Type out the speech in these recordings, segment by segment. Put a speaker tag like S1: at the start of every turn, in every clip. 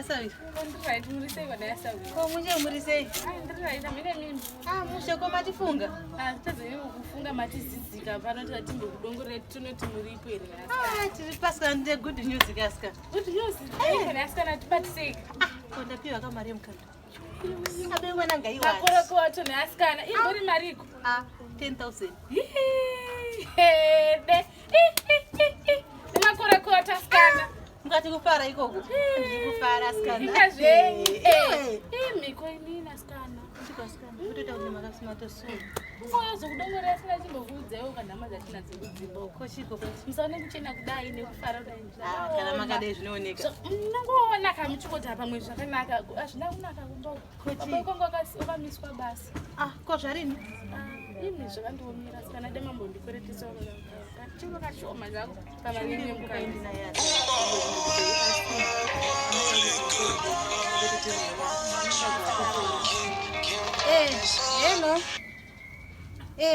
S1: sawi.
S2: Right, murise vanasa.
S1: Ko munje murise.
S2: Right, amene mimi.
S1: Mushe ko matifunga.
S2: Tazeni kufunga matizizika pano tatimbe kudongorera tunoti muripo ere aska.
S1: Tiri pasika nde good news kaska.
S2: Good news. Ene aska natibatiseka.
S1: Konda piwa kama mari mkanda. Abe mwana ngaiwa.
S2: Makoro koto ne askana. Imbori mariko.
S1: 10,000.
S2: Hede. Makoro koto askana.
S1: Mukati kufara ikoko. Kufara askana.
S2: Ingazve. Miko inini askana.
S1: Askana. Kutoita kuti makasimata so.
S2: Oyazo kudongorera sina chimbokudzewo kana mazachina dzekudzimba.
S1: Kochiko.
S2: Musaone kuchena kudai nekufara kudai.
S1: Kana makadai zvinooneka.
S2: Nongoona kamuchikota pamwe zvakanaka. Azvina kunaka kumba. Baba kongo akamiswa basi.
S1: Ko zvarini?
S2: Imi zvakandiomera kana dema mbondikweretisa chiro kashoma zvako pamanyenya mukaindina
S1: yacho. Hello.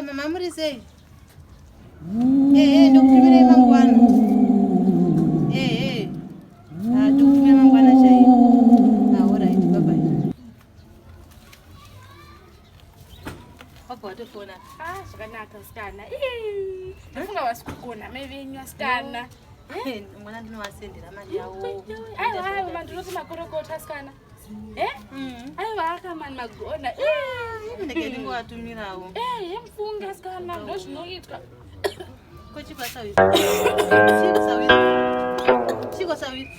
S1: Mama murise. Ndokupimira mangwana. Ndokupimira mangwana chai. Alright, bye bye. Watofona.
S2: Zvakanaka sikana. Ndafunga wasikugona mevenyu asikana.
S1: Mwana ndinovasendera mali yawo.
S2: Aiwa, mandinoti makorokota asikana. Aiwa akamani magona.
S1: Ndege ndingovatumirawo.
S2: Yemfunga asikana ndozvinoitwa.
S1: Kochipa sawi. Chiko sawi.